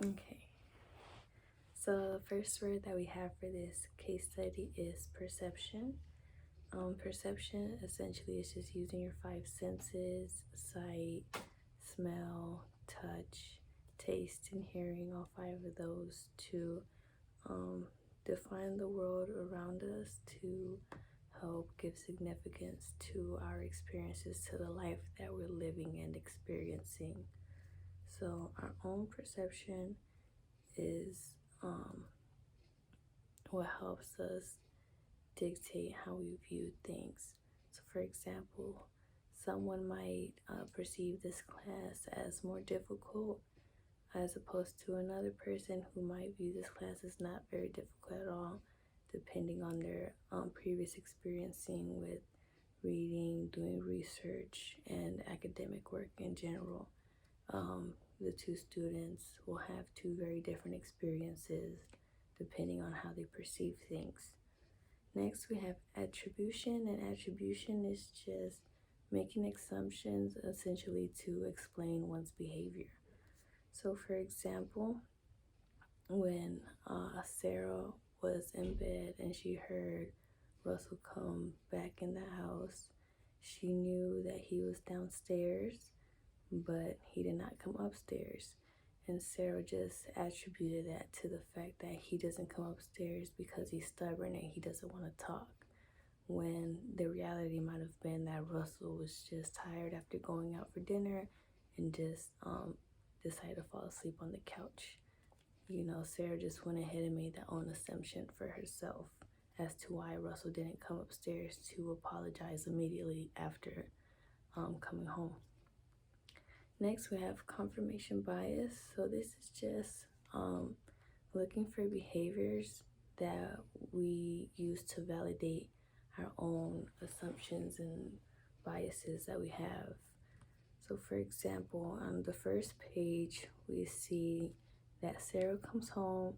Okay, so the first word that we have for this case study is perception. Perception essentially is just using your five senses: sight, smell, touch, taste, and hearing, all five of those to um, define the world around us, to help give significance to our experiences, to the life that we're living and experiencing. So, our own perception is what helps us dictate how we view things. So, for example, someone might perceive this class as more difficult as opposed to another person who might view this class as not very difficult at all, depending on their previous experiencing with reading, doing research, and academic work in general. The two students will have two very different experiences depending on how they perceive things. Next, we have attribution, and attribution is just making assumptions essentially to explain one's behavior. So, for example, when Sarah was in bed and she heard Russell come back in the house, she knew that he was downstairs, but he did not come upstairs. And Sarah just attributed that to the fact that he doesn't come upstairs because he's stubborn and he doesn't want to talk, when the reality might have been that Russell was just tired after going out for dinner and just decided to fall asleep on the couch. Sarah just went ahead and made that own assumption for herself as to why Russell didn't come upstairs to apologize immediately after coming home. Next, we have confirmation bias. So this is just looking for behaviors that we use to validate our own assumptions and biases that we have. So, for example, on the first page, we see that Sarah comes home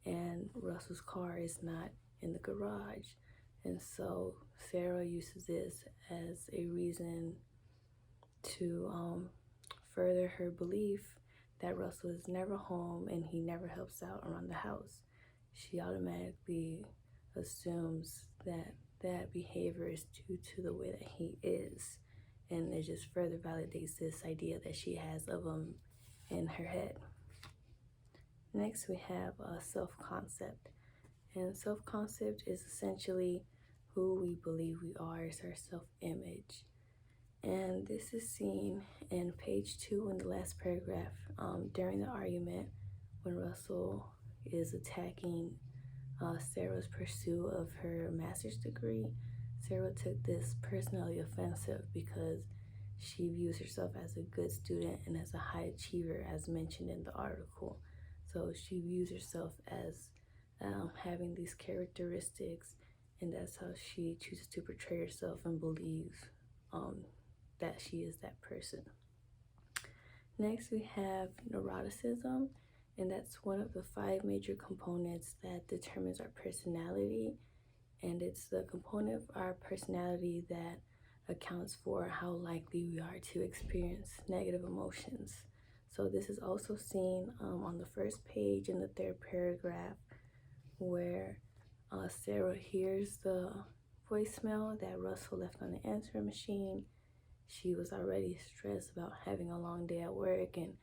and Russell's car is not in the garage. And so Sarah uses this as a reason to further her belief that Russell is never home and he never helps out around the house. She automatically assumes that that behavior is due to the way that he is. And it just further validates this idea that she has of him in her head. Next, we have self-concept. And self-concept is essentially who we believe we are, as our self-image. And this is seen in page 2 in the last paragraph during the argument when Russell is attacking Sarah's pursuit of her master's degree. Sarah took this personally offensive because she views herself as a good student and as a high achiever, as mentioned in the article. So she views herself as having these characteristics, and that's how she chooses to portray herself and believe that she is that person. Next, we have neuroticism, and that's one of the 5 major components that determines our personality. And it's the component of our personality that accounts for how likely we are to experience negative emotions. So this is also seen on the first page in the 3rd paragraph, where Sarah hears the voicemail that Russell left on the answering machine. She was already stressed about having a long day at work and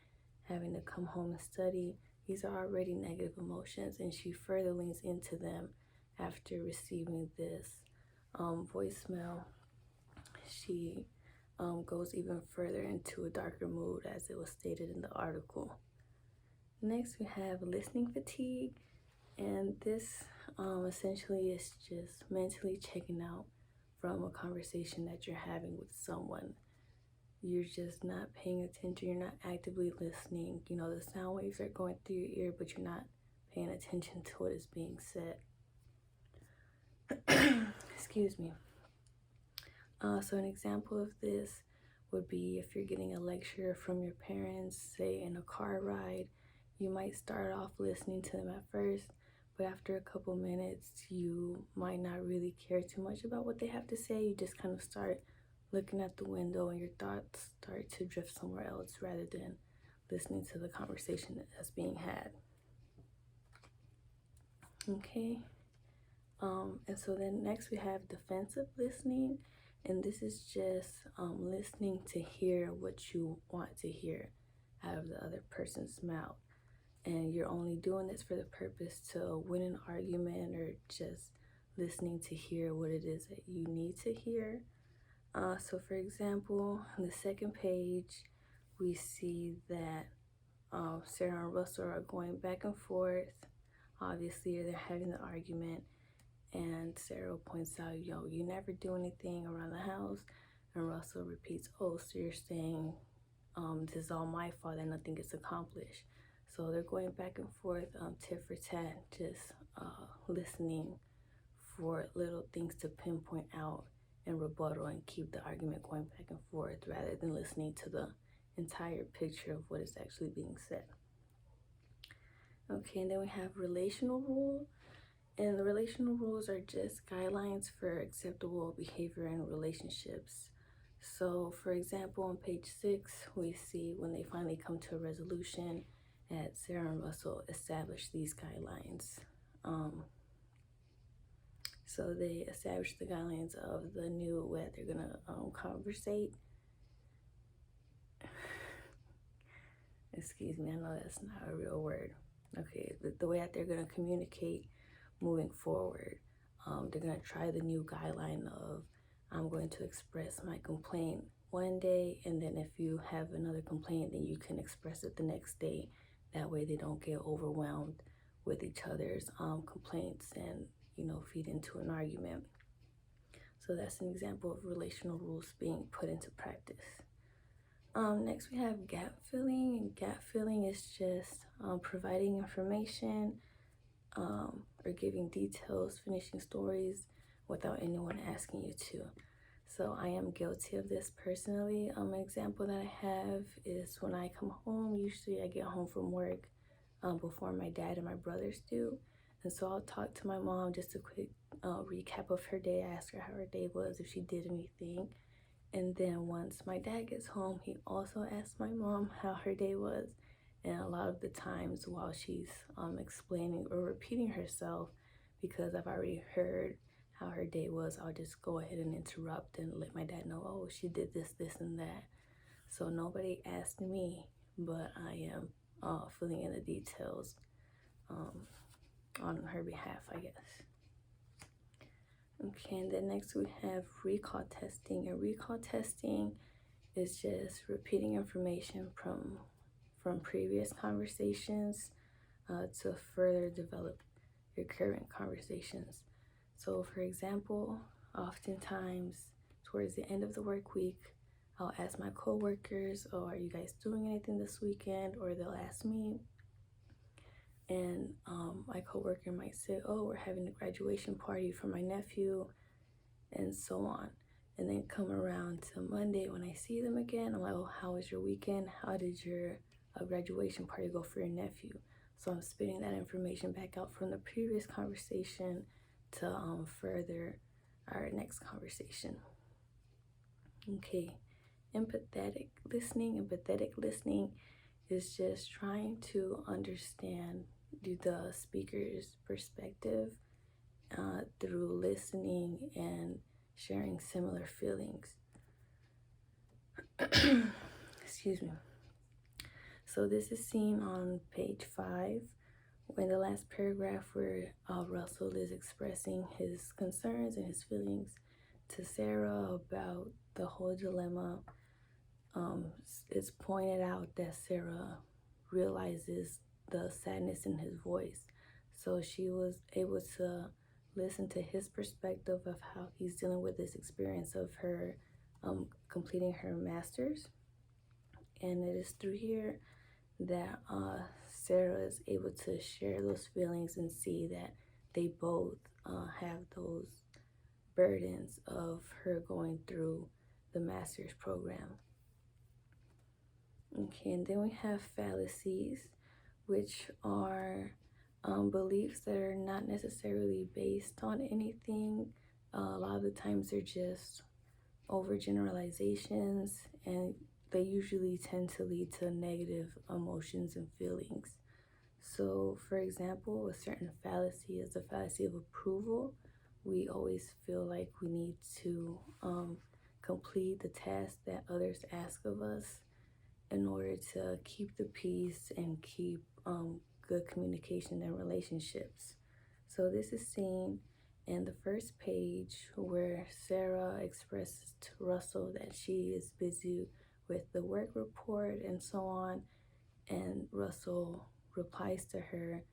having to come home and study. These are already negative emotions, and she further leans into them after receiving this voicemail. She goes even further into a darker mood, as it was stated in the article. Next, we have listening fatigue, and this essentially is just mentally checking out from a conversation that you're having with someone. You're just not paying attention, you're not actively listening. The sound waves are going through your ear, but you're not paying attention to what is being said. Excuse me. So an example of this would be if you're getting a lecture from your parents, say in a car ride. You might start off listening to them at first, but after a couple minutes, you might not really care too much about what they have to say. You just kind of start looking at the window and your thoughts start to drift somewhere else rather than listening to the conversation that's being had. Okay. And so then next we have defensive listening, and this is just listening to hear what you want to hear out of the other person's mouth. And you're only doing this for the purpose to win an argument or just listening to hear what it is that you need to hear. So for example, on the second page, we see that Sarah and Russell are going back and forth. Obviously, they're having the argument, and Sarah points out, yo, you never do anything around the house. And Russell repeats, oh, so you're saying this is all my fault and nothing gets accomplished. So they're going back and forth, tit for tat, just listening for little things to pinpoint out and rebuttal and keep the argument going back and forth rather than listening to the entire picture of what is actually being said. Okay, and then we have relational rules. And the relational rules are just guidelines for acceptable behavior in relationships. So, for example, on page 6, we see when they finally come to a resolution that Sarah and Russell establish these guidelines. So they establish the guidelines of the new way that they're gonna conversate. Excuse me, I know that's not a real word. Okay, the way that they're gonna communicate moving forward. They're gonna try the new guideline of I'm going to express my complaint one day, and then if you have another complaint, then you can express it the next day. That way they don't get overwhelmed with each other's complaints and, you know, feed into an argument. So that's an example of relational rules being put into practice. Next we have gap filling, and gap filling is just providing information or giving details, finishing stories without anyone asking you to. So I am guilty of this personally. An example that I have is when I come home, usually I get home from work before my dad and my brothers do. And so I'll talk to my mom, just a quick recap of her day. I ask her how her day was, if she did anything. And then once my dad gets home, he also asks my mom how her day was. And a lot of the times while she's explaining or repeating herself, because I've already heard how her day was, I'll just go ahead and interrupt and let my dad know, oh, she did this, this, and that. So nobody asked me, but I am filling in the details on her behalf, I guess. Okay, and then next we have recall testing. And recall testing is just repeating information from previous conversations to further develop your current conversations. So for example, oftentimes towards the end of the work week, I'll ask my coworkers, oh, are you guys doing anything this weekend? Or they'll ask me, and my coworker might say, oh, we're having a graduation party for my nephew, and so on. And then come around to Monday when I see them again, I'm like, oh, how was your weekend? How did your graduation party go for your nephew? So I'm spitting that information back out from the previous conversation to further our next conversation. Okay, empathetic listening. Empathetic listening is just trying to understand the speaker's perspective through listening and sharing similar feelings. Excuse me. So this is seen on page 5, in the last paragraph, where Russell is expressing his concerns and his feelings to Sarah about the whole dilemma. It's pointed out that Sarah realizes the sadness in his voice. So she was able to listen to his perspective of how he's dealing with this experience of her completing her master's. And it is through here that Sarah is able to share those feelings and see that they both have those burdens of her going through the master's program. Okay, and then we have fallacies, which are beliefs that are not necessarily based on anything. A lot of the times they're just overgeneralizations, and they usually tend to lead to negative emotions and feelings. So, for example, a certain fallacy is the fallacy of approval. We always feel like we need to complete the task that others ask of us in order to keep the peace and keep good communication and relationships. So, this is seen in the first page where Sarah expresses to Russell that she is busy with the work report and so on, and Russell replies to her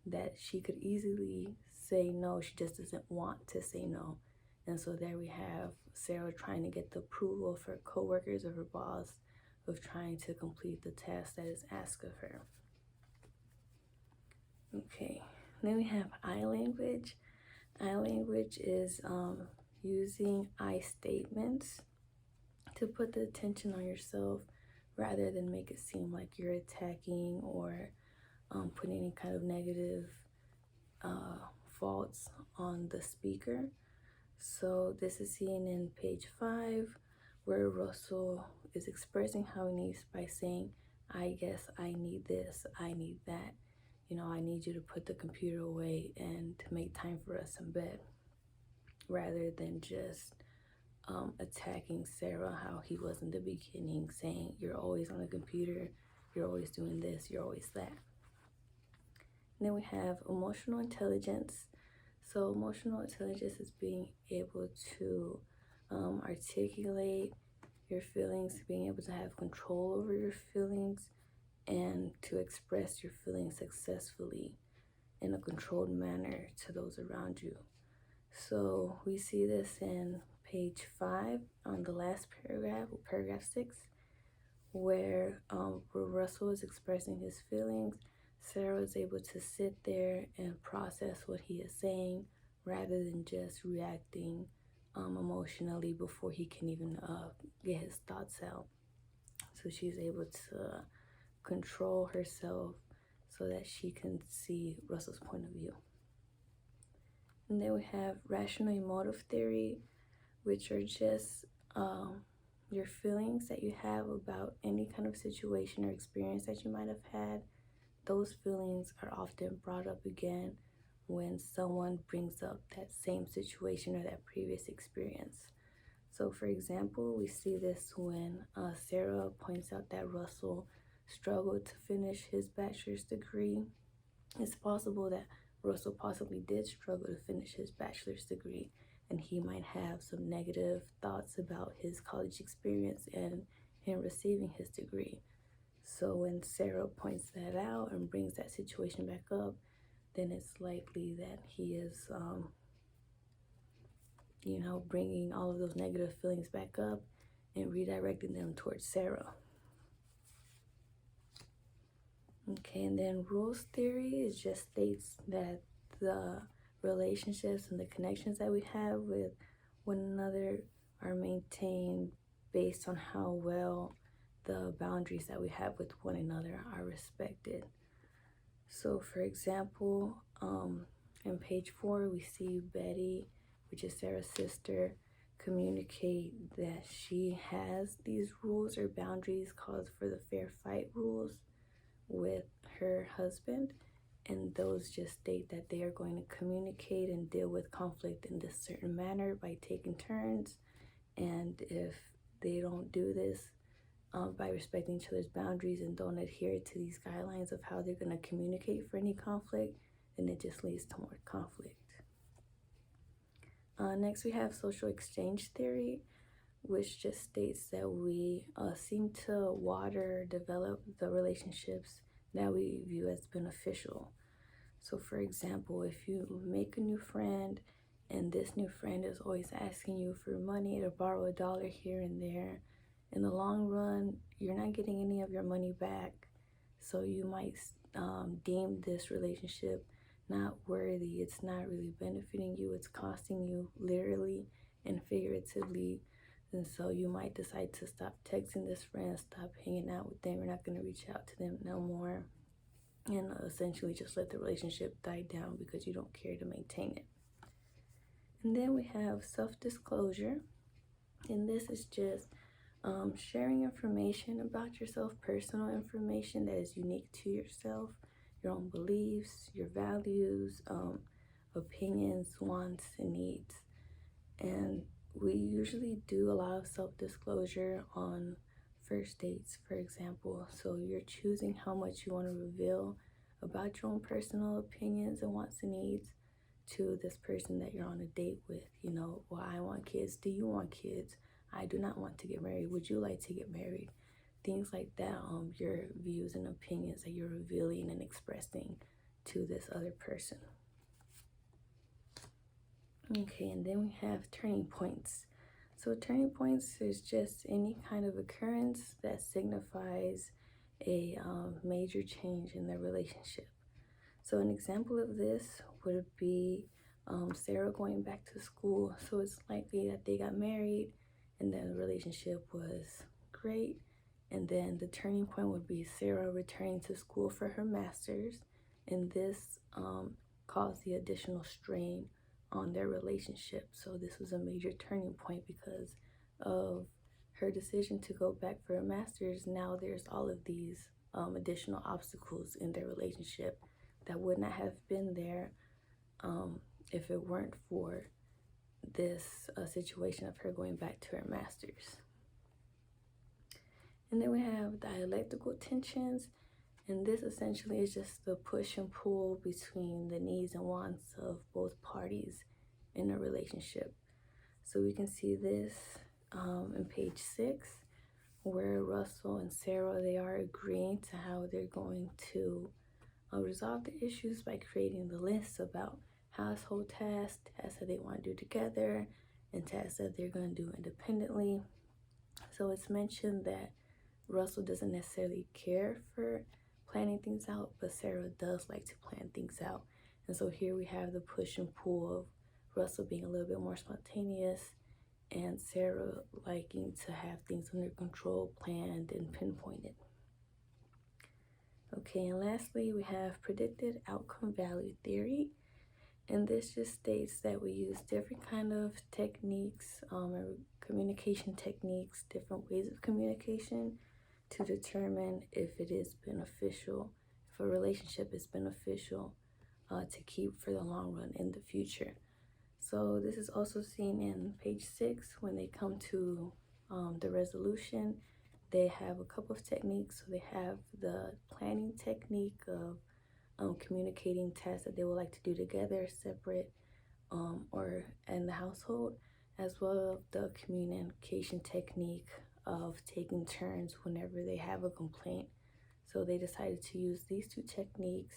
that she could easily say no, she just doesn't want to say no. And so there we have Sarah trying to get the approval of her coworkers or her boss of trying to complete the task that is asked of her. Okay, then we have I language. I language is using I statements to put the attention on yourself rather than make it seem like you're attacking or putting any kind of negative faults on the speaker. So this is seen in page 5 where Russell is expressing how he needs by saying, I guess I need this, I need that. You know, I need you to put the computer away and to make time for us in bed, rather than just attacking Sarah how he was in the beginning, saying you're always on the computer, you're always doing this, you're always that. And then we have emotional intelligence. So emotional intelligence is being able to articulate your feelings, being able to have control over your feelings, and to express your feelings successfully in a controlled manner to those around you. So we see this in page 5 on the last paragraph, or paragraph 6, where Russell is expressing his feelings. Sarah is able to sit there and process what he is saying rather than just reacting emotionally before he can even get his thoughts out. So she's able to control herself so that she can see Russell's point of view. And then we have rational emotive theory, which are just your feelings that you have about any kind of situation or experience that you might have had. Those feelings are often brought up again when someone brings up that same situation or that previous experience. So for example, we see this when Sarah points out that Russell struggled to finish his bachelor's degree. It's possible that Russell possibly did struggle to finish his bachelor's degree, and he might have some negative thoughts about his college experience and him receiving his degree. So when Sarah points that out and brings that situation back up, then it's likely that he is, bringing all of those negative feelings back up and redirecting them towards Sarah. Okay, and then rules theory is just states that the relationships and the connections that we have with one another are maintained based on how well the boundaries that we have with one another are respected. So for example, in page 4, we see Betty, which is Sarah's sister, communicate that she has these rules or boundaries called for the fair fight rules with her husband, and those just state that they are going to communicate and deal with conflict in this certain manner by taking turns, and if they don't do this by respecting each other's boundaries and don't adhere to these guidelines of how they're going to communicate for any conflict, then it just leads to more conflict. Next we have social exchange theory, which just states that we seem to develop the relationships that we view as beneficial. So for example, if you make a new friend and this new friend is always asking you for money to borrow $1 here and there, in the long run, you're not getting any of your money back. So you might deem this relationship not worthy. It's not really benefiting you. It's costing you literally and figuratively. And so you might decide to stop texting this friend, stop hanging out with them. You're not going to reach out to them no more. And essentially just let the relationship die down because you don't care to maintain it. And then we have self-disclosure. And this is just Sharing information about yourself, personal information that is unique to yourself, your own beliefs, your values, opinions, wants, and needs. And we usually do a lot of self-disclosure on first dates, for example. So you're choosing how much you want to reveal about your own personal opinions and wants and needs to this person that you're on a date with. You know, well, I want kids. Do you want kids? I do not want to get married. Would you like to get married? Things like that, your views and opinions that you're revealing and expressing to this other person. Okay, and then we have turning points. So turning points is just any kind of occurrence that signifies a major change in the relationship. So an example of this would be Sarah going back to school. So it's likely that they got married and then the relationship was great. And then the turning point would be Sarah returning to school for her master's. And this caused the additional strain on their relationship. So this was a major turning point because of her decision to go back for her master's. Now there's all of these additional obstacles in their relationship that would not have been there if it weren't for this situation of her going back to her master's. And then we have dialectical tensions, and this essentially is just the push and pull between the needs and wants of both parties in a relationship. So we can see this in page 6, where Russell and Sarah, they are agreeing to how they're going to resolve the issues by creating the list about household tasks that they want to do together, and tasks that they're going to do independently. So it's mentioned that Russell doesn't necessarily care for planning things out, but Sarah does like to plan things out. And so here we have the push and pull of Russell being a little bit more spontaneous and Sarah liking to have things under control, planned, and pinpointed. Okay, and lastly, we have predicted outcome value theory. And this just states that we use different kind of techniques, or communication techniques, different ways of communication to determine if it is beneficial, if a relationship is beneficial to keep for the long run in the future. So this is also seen in page 6 when they come to the resolution. They have a couple of techniques. So they have the planning technique of communicating tasks that they would like to do together, separate or in the household, as well as the communication technique of taking turns whenever they have a complaint. So they decided to use these two techniques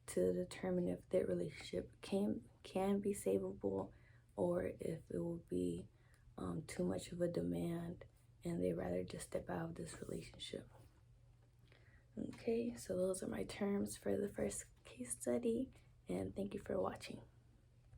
to determine if their relationship can be savable or if it will be too much of a demand and they rather just step out of this relationship. Okay, so those are my terms for the first case study, and thank you for watching.